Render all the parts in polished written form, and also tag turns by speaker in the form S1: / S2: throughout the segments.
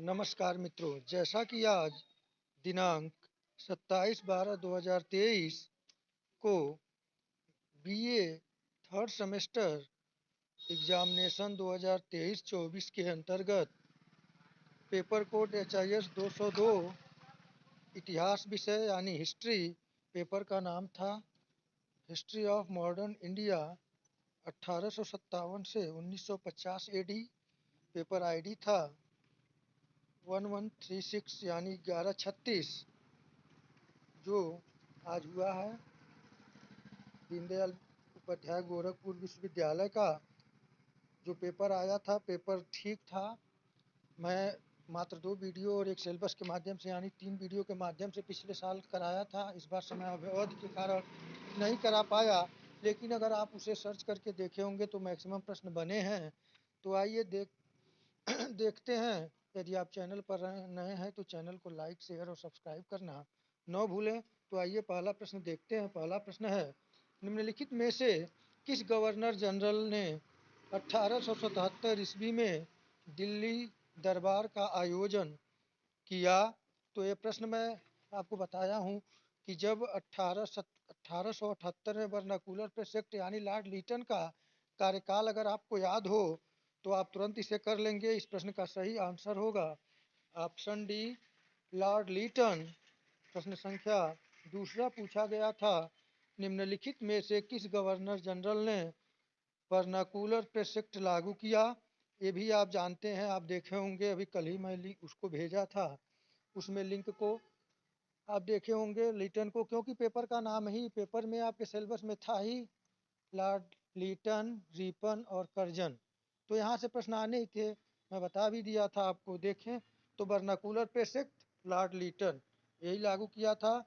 S1: नमस्कार मित्रों, जैसा कि आज दिनांक 27/12/2023 को बीए थर्ड सेमेस्टर एग्जामिनेशन 2023-24 के अंतर्गत पेपर कोड HIS 202 इतिहास विषय यानी हिस्ट्री, पेपर का नाम था हिस्ट्री ऑफ मॉडर्न इंडिया 1857 से 1950 AD। पेपर आईडी था 1136 यानी 1136, जो आज हुआ है दीनदयाल उपाध्याय गोरखपुर विश्वविद्यालय का। जो पेपर आया था, पेपर ठीक था। मैं मात्र 2 वीडियो और एक सिलेबस के माध्यम से यानी 3 वीडियो के माध्यम से पिछले साल कराया था। इस बार समय अवधि के कारण नहीं करा पाया, लेकिन अगर आप उसे सर्च करके देखे होंगे तो मैक्सिमम प्रश्न बने हैं। तो आइए देखते हैं। यदि आप चैनल पर नए हैं तो चैनल को लाइक, शेयर और सब्सक्राइब करना न भूलें। तो आइए पहला प्रश्न देखते हैं। पहला प्रश्न है, निम्नलिखित में से किस गवर्नर जनरल ने 1877 ईस्वी में दिल्ली दरबार का आयोजन किया? तो ये प्रश्न मैं आपको बताया हूँ कि जब 1878 में वर्नाकुलर प्रेस एक्ट यानी लॉर्ड लीटन का कार्यकाल अगर आपको याद हो तो आप तुरंत इसे कर लेंगे। इस प्रश्न का सही आंसर होगा ऑप्शन डी, लॉर्ड लीटन। प्रश्न संख्या दूसरा पूछा गया था, निम्नलिखित में से किस गवर्नर जनरल ने वर्नाकुलर प्रेस एक्ट लागू किया? ये भी आप जानते हैं, आप देखे होंगे, अभी कल ही मैं उसको भेजा था, उसमें लिंक को आप देखे होंगे लीटन को, क्योंकि पेपर का नाम ही पेपर में आपके सिलेबस में था ही लॉर्ड लीटन, रिपन और कर्जन। तो यहाँ से प्रश्न आने ही थे, मैं बता भी दिया था आपको। देखें तो vernacular press act Lord Lytton यही लागू किया था।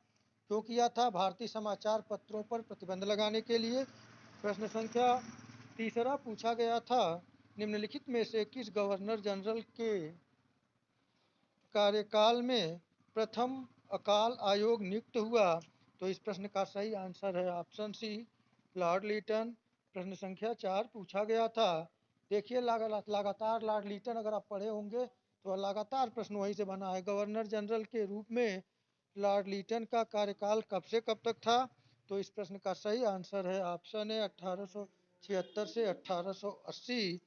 S1: क्यों किया था? भारतीय समाचार पत्रों पर प्रतिबंध लगाने के लिए। प्रश्न संख्या तीसरा पूछा गया था, निम्नलिखित में से किस गवर्नर जनरल के कार्यकाल में प्रथम अकाल आयोग नियुक्त हुआ? तो इस प्रश्न का सही आंसर है ऑप्शन सी, लॉर्ड लीटन। प्रश्न संख्या 4 पूछा गया था, देखिए लगातार लॉर्ड लीटन अगर आप पढ़े होंगे तो लगातार प्रश्न वहीं से बना है। गवर्नर जनरल के रूप में लॉर्ड लीटन का कार्यकाल कब से कब तक था? तो इस प्रश्न का सही आंसर है ऑप्शन है 1876 से 1880।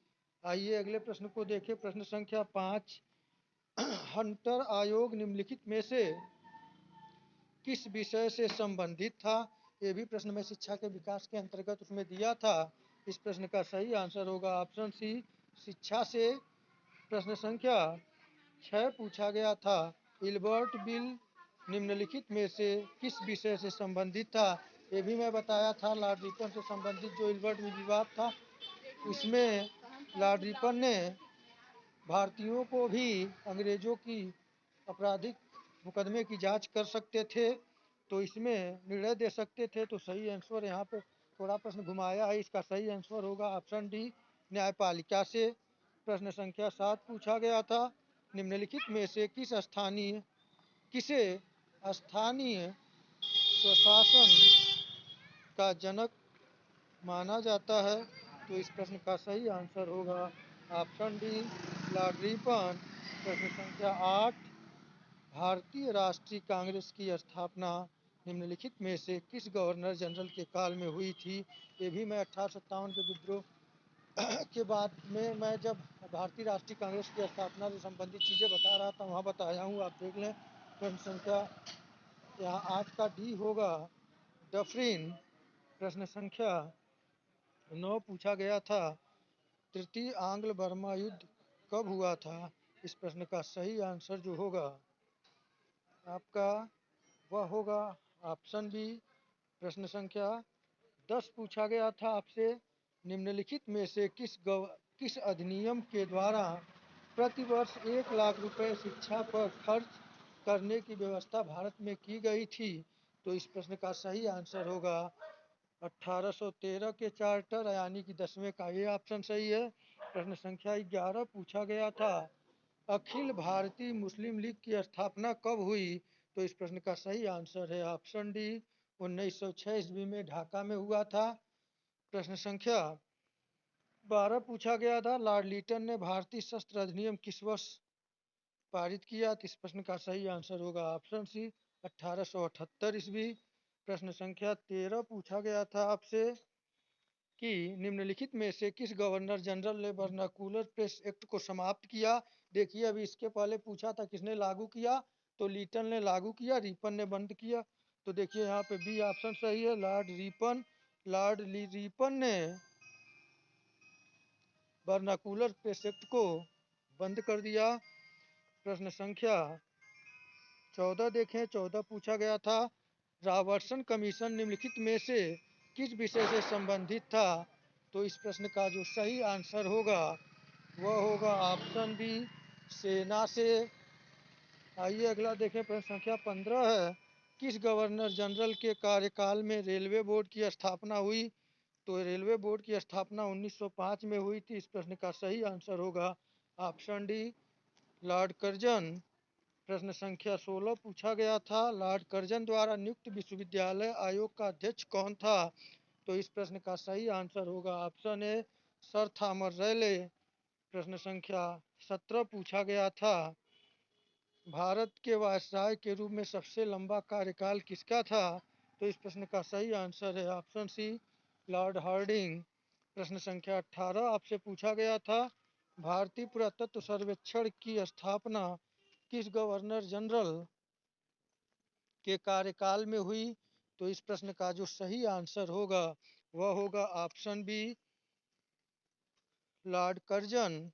S1: आइए अगले प्रश्न को देखें। प्रश्न संख्या 5, हंटर आयोग निम्नलिखित में से किस विषय से संबंधित था? ये भी प्रश्न में शिक्षा के विकास के अंतर्गत उसमें दिया था। इस प्रश्न का सही आंसर होगा ऑप्शन सी, शिक्षा से। प्रश्न संख्या 6 पूछा गया था, इल्बर्ट बिल निम्नलिखित में से किस विषय से संबंधित था? ये भी मैं बताया था, लॉर्ड रिपन से संबंधित जो इल्बर्ट बिल विवाद था, उसमें लॉर्ड रिपन ने भारतीयों को भी अंग्रेजों की आपराधिक मुकदमे की जांच कर सकते थे, तो इसमें निर्णय दे सकते थे। तो सही आंसर यहाँ पे थोड़ा प्रश्न घुमाया है, इसका सही आंसर होगा ऑप्शन डी, न्यायपालिका से। प्रश्न संख्या 7 पूछा गया था, निम्नलिखित में से किसे स्थानीय स्वशासन का जनक माना जाता है? तो इस प्रश्न का सही आंसर होगा ऑप्शन डी, लॉर्ड रिपन। प्रश्न संख्या 8, भारतीय राष्ट्रीय कांग्रेस की स्थापना निम्नलिखित में से किस गवर्नर जनरल के काल में हुई थी? ये भी मैं 1857 के विद्रोह के बाद में मैं जब भारतीय राष्ट्रीय कांग्रेस की स्थापना से संबंधित चीज़ें बता रहा था वहाँ बताया हूँ, आप देख लें। प्रश्न संख्या यहाँ 8 का डी होगा, डफरिन। प्रश्न संख्या 9 पूछा गया था, तृतीय आंग्ल बर्मा युद्ध कब हुआ था? इस प्रश्न का सही आंसर जो होगा आपका वह होगा ऑप्शन बी। प्रश्न संख्या 10 पूछा गया था आपसे, निम्नलिखित में से किस अधिनियम के द्वारा प्रतिवर्ष 1 लाख रुपए शिक्षा पर खर्च करने की व्यवस्था भारत में की गई थी? तो इस प्रश्न का सही आंसर होगा 1813 के चार्टर यानी कि 10वें का, ये ऑप्शन सही है। प्रश्न संख्या 11 पूछा गया था, अखिल भारतीय मुस्लिम लीग की स्थापना कब हुई? तो इस प्रश्न का सही आंसर है ऑप्शन डी, 1906 ईस्वी में ढाका में हुआ था। प्रश्न संख्या 12 पूछा गया था, लॉर्ड लीटन ने भारतीय शस्त्र अधिनियम किस वर्ष पारित किया? तो इस प्रश्न का सही आंसर होगा ऑप्शन सी 1878 ईस्वी। प्रश्न संख्या 13 पूछा गया था आपसे कि निम्नलिखित में से किस गवर्नर जनरल ने वर्नाकुलर प्रेस एक्ट को समाप्त किया? देखिए, अभी इसके पहले पूछा था किसने लागू किया, तो लीटन ने लागू किया, रिपन ने बंद किया। तो देखिए यहाँ पे बी ऑप्शन सही है, लॉर्ड रिपन। रिपन ने वर्नाकुलर प्रेस एक्ट को बंद कर दिया। प्रश्न संख्या 14 देखें, 14 पूछा गया था रॉबर्टसन कमीशन निम्नलिखित में से किस विषय से संबंधित था? तो इस प्रश्न का जो सही आंसर होगा वह होगा ऑप्शन बी, सेना से। आइए अगला देखें, प्रश्न संख्या 15 है, किस गवर्नर जनरल के कार्यकाल में रेलवे बोर्ड की स्थापना हुई? तो रेलवे बोर्ड की स्थापना 1905 में हुई थी। इस प्रश्न का सही आंसर होगा ऑप्शन डी, लॉर्ड कर्जन। प्रश्न संख्या 16 पूछा गया था लॉर्ड कर्जन द्वारा नियुक्त विश्वविद्यालय आयोग का अध्यक्ष कौन था? तो इस प्रश्न का सही आंसर होगा option A, sir Thomas Raleigh. प्रश्न संख्या 17 पूछा गया था भारत के वायसराय के रूप में सबसे लंबा कार्यकाल किसका था? तो इस प्रश्न का सही आंसर है ऑप्शन सी, लॉर्ड हार्डिंग। प्रश्न संख्या 18 आपसे पूछा गया था भारतीय पुरातत्व सर्वेक्षण की स्थापना किस गवर्नर जनरल के कार्यकाल में हुई? तो इस प्रश्न का जो सही आंसर होगा वह होगा ऑप्शन बी, लॉर्ड कर्जन।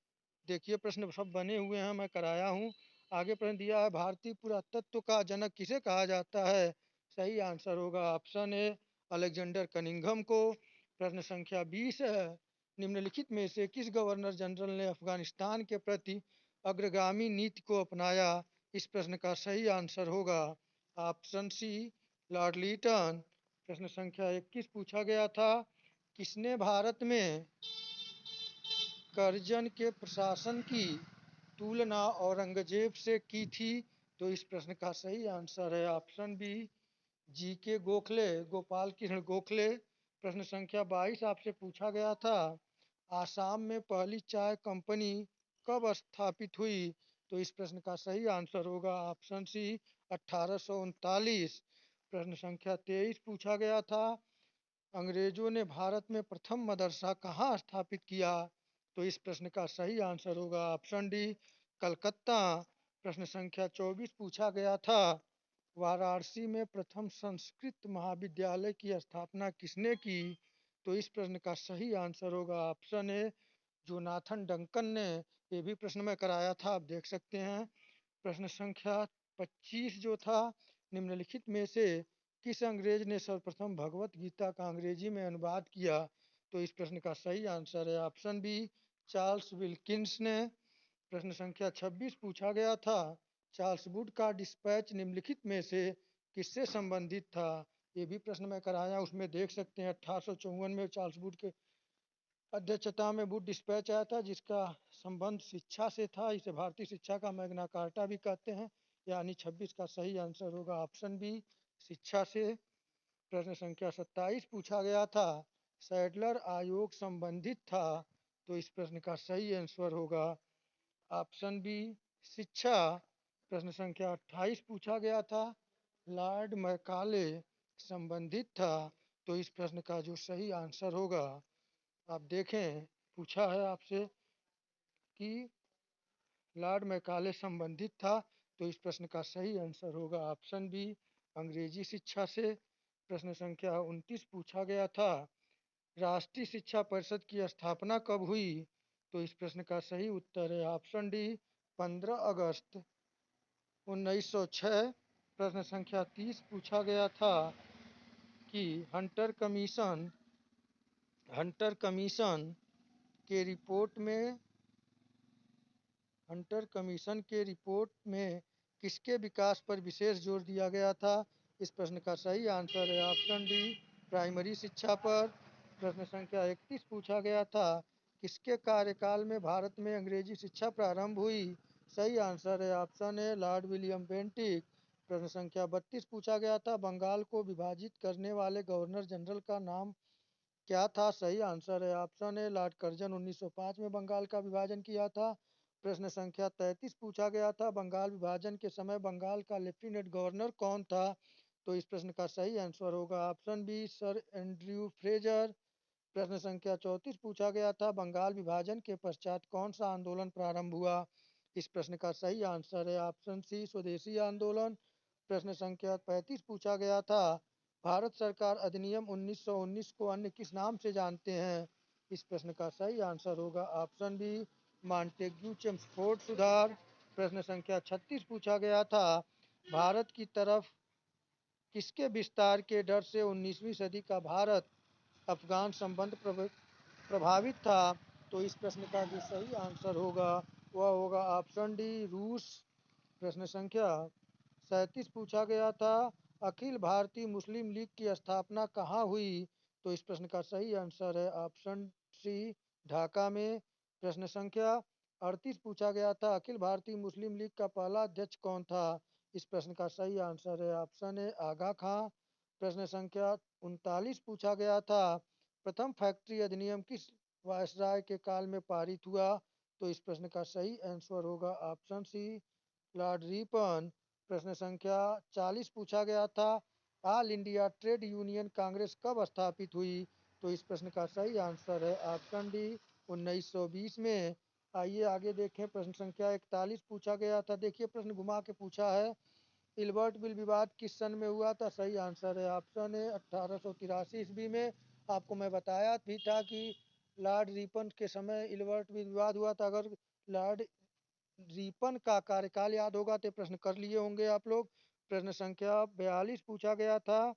S1: देखिए प्रश्न सब बने हुए हैं, मैं कराया हूँ। आगे प्रश्न दिया है भारतीय पुरातत्व का जनक किसे कहा जाता है? सही आंसर होगा ऑप्शन ए, अलेक्जेंडर कनिंघम को। प्रश्न संख्या 20 है, निम्नलिखित में से किस गवर्नर जनरल ने अफगानिस्तान के प्रति अग्रगामी नीति को अपनाया? इस प्रश्न का सही आंसर होगा ऑप्शन सी, लॉर्ड लीटन। प्रश्न संख्या 21 पूछा गया था किसने भारत में कर्जन के प्रशासन की तुलना औरंगजेब से की थी? तो इस प्रश्न का सही आंसर है ऑप्शन बी, जी के गोखले, गोपाल कृष्ण गोखले। प्रश्न संख्या 22 आपसे पूछा गया था आसाम में पहली चाय कंपनी कब स्थापित हुई? तो इस प्रश्न का सही आंसर होगा ऑप्शन सी, 1839। प्रश्न संख्या 23 पूछा गया था अंग्रेजों ने भारत में प्रथम मदरसा कहाँ स्थापित किया? तो इस प्रश्न का सही आंसर होगा ऑप्शन डी, कलकत्ता। प्रश्न संख्या 24 पूछा गया था वाराणसी में प्रथम संस्कृत महाविद्यालय की स्थापना किसने की? तो इस प्रश्न का सही आंसर होगा ऑप्शन ए, जोनाथन डंकन ने। ये भी प्रश्न में कराया था, आप देख सकते हैं। प्रश्न संख्या 25 जो था निम्नलिखित में से किस अंग्रेज ने सर्वप्रथम भगवत गीता का अंग्रेजी में अनुवाद किया? तो इस प्रश्न का सही आंसर है ऑप्शन बी, चार्ल्स विल्किंस ने। प्रश्न संख्या 26 पूछा गया था चार्ल्स वुड का डिस्पैच निम्नलिखित में से किससे संबंधित था? ये भी प्रश्न में कराया, उसमें देख सकते हैं 1854 में चार्ल्स वुड के अध्यक्षता में वुड डिस्पैच आया था जिसका संबंध शिक्षा से था। इसे भारतीय शिक्षा का मैग्ना कार्टा भी कहते हैं। यानी 26 का सही आंसर होगा ऑप्शन बी, शिक्षा से। प्रश्न संख्या 27 पूछा गया था सैडलर आयोग संबंधित था? तो इस प्रश्न का सही आंसर होगा ऑप्शन बी, शिक्षा। प्रश्न संख्या 28 पूछा गया था लॉर्ड मैकाले संबंधित था? तो इस प्रश्न का जो सही आंसर होगा, आप देखें पूछा है आपसे कि लॉर्ड मैकाले संबंधित था, तो इस प्रश्न का सही आंसर होगा ऑप्शन बी, अंग्रेजी शिक्षा से। प्रश्न संख्या 29 पूछा गया था राष्ट्रीय शिक्षा परिषद की स्थापना कब हुई? तो इस प्रश्न का सही उत्तर है ऑप्शन डी, 15 अगस्त 1906। प्रश्न संख्या 30 पूछा गया था कि हंटर कमीशन के रिपोर्ट में हंटर कमीशन के रिपोर्ट में किसके विकास पर विशेष जोर दिया गया था? इस प्रश्न का सही आंसर है ऑप्शन डी, प्राइमरी शिक्षा पर। प्रश्न संख्या 31 पूछा गया था किसके कार्यकाल में भारत में अंग्रेजी शिक्षा प्रारंभ हुई? सही आंसर है option A, Lord William Bentinck. प्रश्न संख्या 32 पूछा गया था बंगाल को विभाजित करने वाले गवर्नर जनरल का नाम क्या था? सही आंसर है ऑप्शन ए, लॉर्ड कर्जन। 1905 में बंगाल का विभाजन किया था। प्रश्न संख्या 33 पूछा गया था, बंगाल विभाजन के समय बंगाल का लेफ्टिनेंट गवर्नर कौन था? तो इस प्रश्न का सही आंसर होगा option B, sir Andrew Fraser. प्रश्न संख्या 34 पूछा गया था, बंगाल विभाजन के पश्चात कौन सा आंदोलन प्रारंभ हुआ? इस प्रश्न का सही आंसर है ऑप्शन सी, स्वदेशी आंदोलन। प्रश्न संख्या 35 पूछा गया था, भारत सरकार अधिनियम 1919 को अन्य किस नाम से जानते हैं? इस प्रश्न का सही आंसर होगा ऑप्शन बी, मॉन्टेग्यू चेम्सफोर्ड सुधार। प्रश्न संख्या 36 पूछा गया था, भारत की तरफ किसके विस्तार के डर से 19वीं सदी का भारत अफगान संबंध प्रभावित था? तो इस प्रश्न का जो सही आंसर होगा वह होगा ऑप्शन डी, रूस। प्रश्न संख्या 37 पूछा गया था, अखिल भारतीय मुस्लिम लीग की स्थापना कहाँ हुई? तो इस प्रश्न का सही आंसर है ऑप्शन सी, ढाका में। प्रश्न संख्या 38 पूछा गया था, अखिल भारतीय मुस्लिम लीग का पहला अध्यक्ष कौन था? इस प्रश्न का सही आंसर है ऑप्शन ए, आगा खां। प्रश्न संख्या 39 पूछा गया था, प्रथम फैक्ट्री अधिनियम किस वायसराय के काल में पारित हुआ? तो इस प्रश्न का सही आंसर होगा ऑप्शन सी, लॉर्ड रिपन। प्रश्न संख्या 40 पूछा गया था, all India trade union Congress कब स्थापित हुई? तो इस प्रश्न का सही आंसर है ऑप्शन डी, 1920 में। आइए आगे देखें, प्रश्न संख्या 41 पूछा गया था, देखिए प्रश्न घुमा के पूछा है, इल्बर्ट बिल विवाद किस सन में हुआ था? सही आंसर है ऑप्शन ए, 1883 ईस्वी में। आपको मैं बताया भी था कि लॉर्ड रिपन के समय इल्बर्ट बिल विवाद हुआ था। अगर लॉर्ड रिपन का कार्यकाल याद होगा तो प्रश्न कर लिए होंगे आप लोग। प्रश्न संख्या 42 पूछा गया था,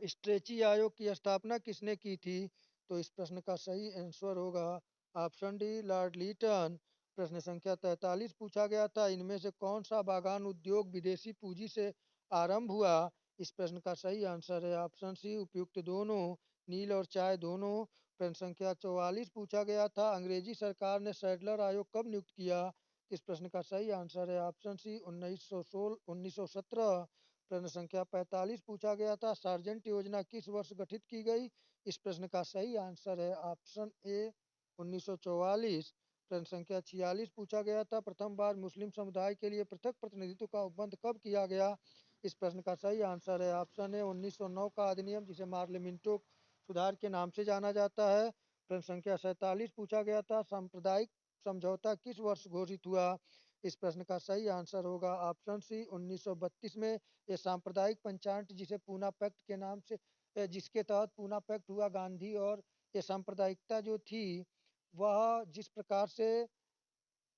S1: स्ट्रेची आयोग की स्थापना किसने की थी? तो इस प्रश्न का सही आंसर होगा ऑप्शन डी, लॉर्ड लीटन। प्रश्न संख्या 43 पूछा गया था, इनमें से कौन सा बागान उद्योग विदेशी पूंजी से आरंभ हुआ? इस प्रश्न का सही आंसर है ऑप्शन सी, उपयुक्त दोनों, नील और चाय दोनों। प्रश्न संख्या 44 पूछा गया था, अंग्रेजी सरकार ने सैडलर आयोग कब नियुक्त किया? इस प्रश्न का सही आंसर है ऑप्शन सी, 1917। प्रश्न संख्या 45 पूछा गया था, सार्जेंट योजना किस वर्ष गठित की गई? इस प्रश्न का सही आंसर है ऑप्शन ए, 1944। प्रश्न संख्या 46 पूछा गया था, प्रथम बार मुस्लिम समुदाय के लिए पृथक प्रतिनिधित्व का उपबंध कब किया गया? इस प्रश्न का सही आंसर है ऑप्शन ए, 1909 का अधिनियम, जिसे मार्लिमिंटो सुधार के नाम से जाना जाता है। प्रश्न संख्या 47 पूछा गया था, सांप्रदायिक समझौता किस वर्ष घोषित हुआ? इस प्रश्न का सही आंसर होगा ऑप्शन सी, 1932 में। ये सांप्रदायिक पंचायत जिसे पूना पैक्ट के नाम से, जिसके तहत पूना पैक्ट हुआ, गांधी और ये सांप्रदायिकता जो थी वह जिस प्रकार से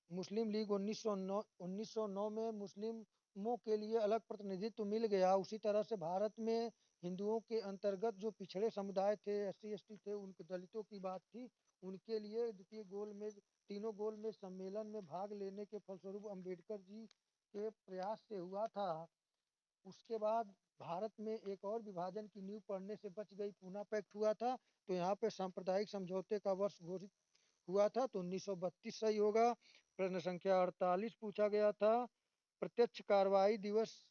S1: मुस्लिम लीग 1909 में मुस्लिमों के लिए अलग प्रतिनिधित्व मिल गया, उसी तरह से भारत में हिंदुओं के अंतर्गत जो पिछड़े समुदाय थे, एससी एसटी थे, उनके दलितों की बात थी, उनके लिए द्वितीय गोल में, तीनों गोल में सम्मेलन में भाग लेने के फलस्वरूप अंबेडकर जी के प्रयास से हुआ था। उसके बाद भारत में एक और विभाजन की नींव पड़ने से बच गई, पूना पैक्ट हुआ था, तो यहाँ पे सांप्रदायिक समझौते का वर्ष घोषित हुआ था, तो 1932 सही होगा। प्रश्न संख्या 48 पूछा गया था, प्रत्यक्ष कार्रवाई दिवस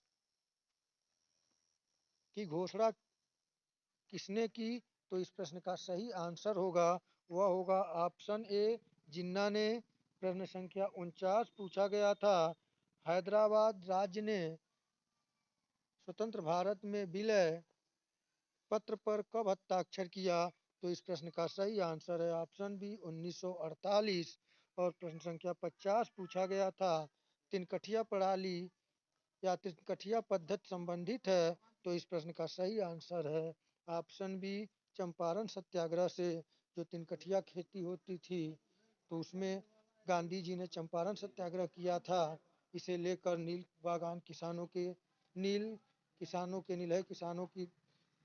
S1: की घोषणा किसने की? तो इस प्रश्न का सही आंसर होगा वह होगा ऑप्शन ए, जिन्ना ने। प्रश्न संख्या 49 पूछा गया था, हैदराबाद राज्य ने स्वतंत्र भारत में विलय पत्र पर कब हस्ताक्षर किया? तो इस प्रश्न का सही आंसर है ऑप्शन बी, 1948। और प्रश्न संख्या 50 पूछा गया था, तिनकठिया प्रणाली या तिनकठिया पद्धति संबंधित है? तो इस प्रश्न का सही आंसर है ऑप्शन बी, चंपारण सत्याग्रह से। जो तिनकठिया खेती होती थी तो उसमें गांधी जी ने चंपारण सत्याग्रह किया था, इसे लेकर नील बागान किसानों के नील है किसानों की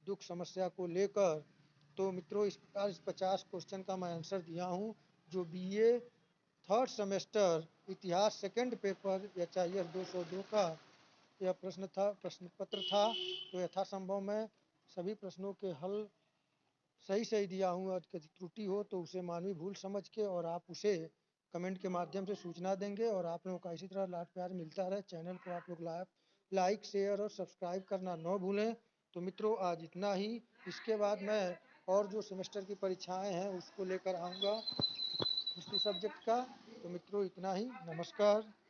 S1: दुख समस्या को लेकर। तो मित्रों, इस प्रकार इस 50 क्वेश्चन का मैं आंसर दिया हूँ, जो बीए थर्ड सेमेस्टर इतिहास second paper H I S 202 का यह प्रश्न पत्र था। तो यथासंभव मैं सभी प्रश्नों के हल सही सही दिया हूँ, और यदि त्रुटि हो तो उसे मानवीय भूल समझ के और आप उसे कमेंट के माध्यम से सूचना देंगे, और आप लोगों का इसी तरह लाड प्यार मिलता रहे। चैनल को आप लोग लाइक शेयर और सब्सक्राइब करना न भूलें। तो मित्रों, आज इतना ही। इसके बाद मैं और जो सेमेस्टर की परीक्षाएं हैं उसको लेकर आऊँगा, हिस्ट्री सब्जेक्ट का। तो मित्रों इतना ही, नमस्कार।